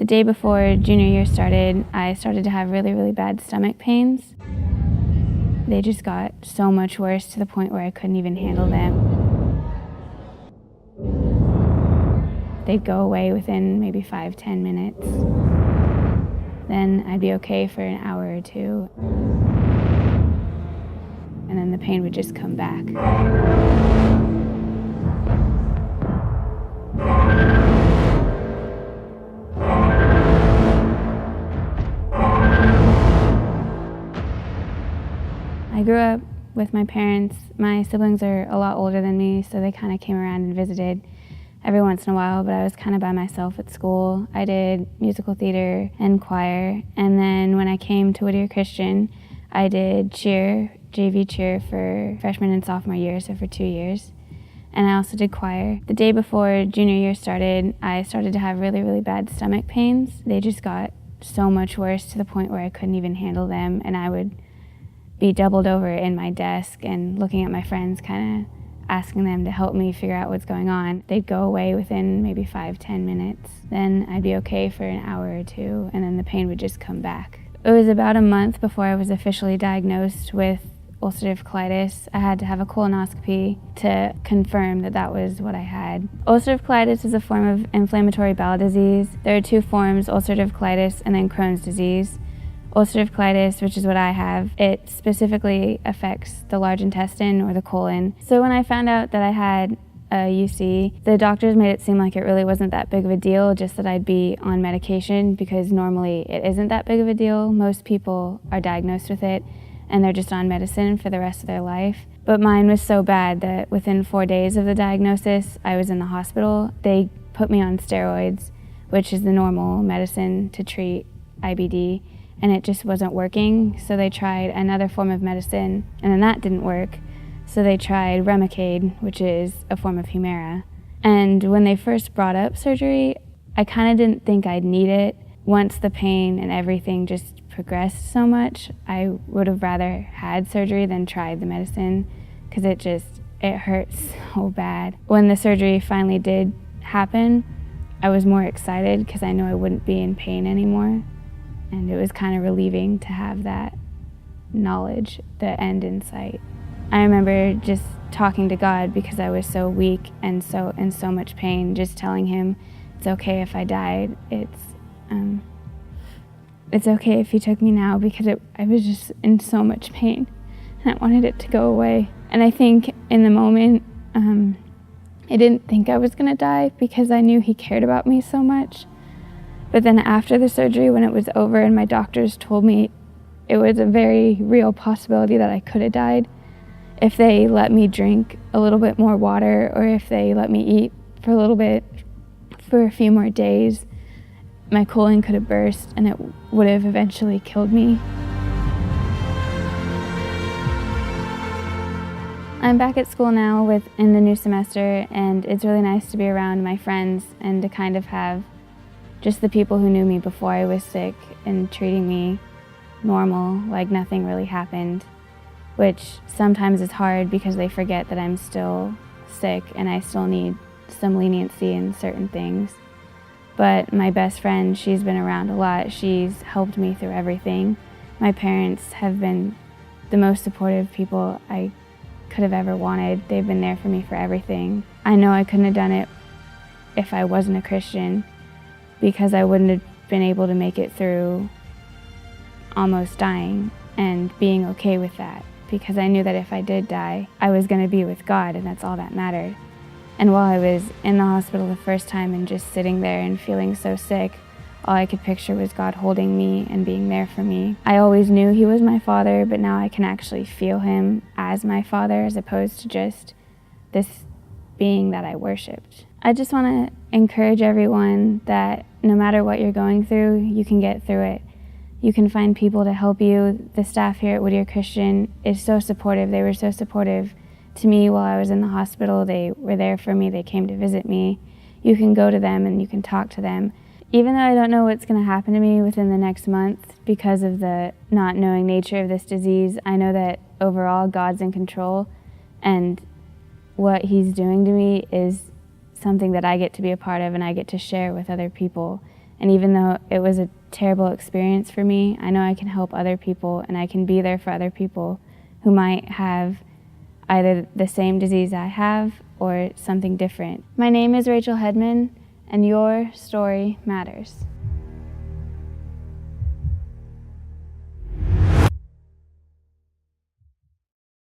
The day before junior year started, I started to have really, really bad stomach pains. They just got so much worse to the point where I couldn't even handle them. They'd go away within maybe 5-10 minutes. Then I'd be okay for an hour or two. And then the pain would just come back. I grew up with my parents. My siblings are a lot older than me, so they kind of came around and visited every once in a while, but I was kind of by myself at school. I did musical theater and choir, and then when I came to Whittier Christian, I did cheer, JV cheer for freshman and sophomore year, so for 2 years. And I also did choir. The day before junior year started, I started to have really, really bad stomach pains. They just got so much worse to the point where I couldn't even handle them, and I would be doubled over in my desk and looking at my friends, kind of asking them to help me figure out what's going on. They'd go away within maybe 5-10 minutes. Then I'd be okay for an hour or two, and then the pain would just come back. It was about a month before I was officially diagnosed with ulcerative colitis. I had to have a colonoscopy to confirm that that was what I had. Ulcerative colitis is a form of inflammatory bowel disease. There are 2 forms, ulcerative colitis and then Crohn's disease. Ulcerative colitis, which is what I have, it specifically affects the large intestine or the colon. So when I found out that I had a UC, the doctors made it seem like it really wasn't that big of a deal, just that I'd be on medication, because normally it isn't that big of a deal. Most people are diagnosed with it and they're just on medicine for the rest of their life. But mine was so bad that within 4 days of the diagnosis, I was in the hospital. They put me on steroids, which is the normal medicine to treat IBD. And it just wasn't working, so they tried another form of medicine, and then that didn't work. So they tried Remicade, which is a form of Humira. And when they first brought up surgery, I kind of didn't think I'd need it. Once the pain and everything just progressed so much, I would have rather had surgery than tried the medicine, because it hurt so bad. When the surgery finally did happen, I was more excited because I knew I wouldn't be in pain anymore. And it was kind of relieving to have that knowledge, the end in sight. I remember just talking to God because I was so weak and so in so much pain, just telling him, it's okay if I died. It's okay if he took me now, because I was just in so much pain and I wanted it to go away. And I think in the moment, I didn't think I was gonna die because I knew he cared about me so much. But then after the surgery, when it was over and my doctors told me it was a very real possibility that I could have died, if they let me drink a little bit more water or if they let me eat for a little bit, for a few more days, my colon could have burst and it would have eventually killed me. I'm back at school now in the new semester, and it's really nice to be around my friends and to kind of have just the people who knew me before I was sick and treating me normal, like nothing really happened, which sometimes is hard because they forget that I'm still sick and I still need some leniency in certain things. But my best friend, she's been around a lot. She's helped me through everything. My parents have been the most supportive people I could have ever wanted. They've been there for me for everything. I know I couldn't have done it if I wasn't a Christian, because I wouldn't have been able to make it through almost dying and being okay with that, because I knew that if I did die, I was going to be with God, and that's all that mattered. And while I was in the hospital the first time and just sitting there and feeling so sick, all I could picture was God holding me and being there for me. I always knew he was my father, but now I can actually feel him as my father as opposed to just this being that I worshipped. I just want to encourage everyone that no matter what you're going through, you can get through it. You can find people to help you. The staff here at Whittier Christian is so supportive. They were so supportive to me while I was in the hospital. They were there for me. They came to visit me. You can go to them and you can talk to them. Even though I don't know what's going to happen to me within the next month because of the not knowing nature of this disease, I know that overall God's in control, and what he's doing to me is something that I get to be a part of and I get to share with other people And even though it was a terrible experience for me, I know I can help other people and I can be there for other people who might have either the same disease I have or something different. My name is Rachel Hedman, and your story matters.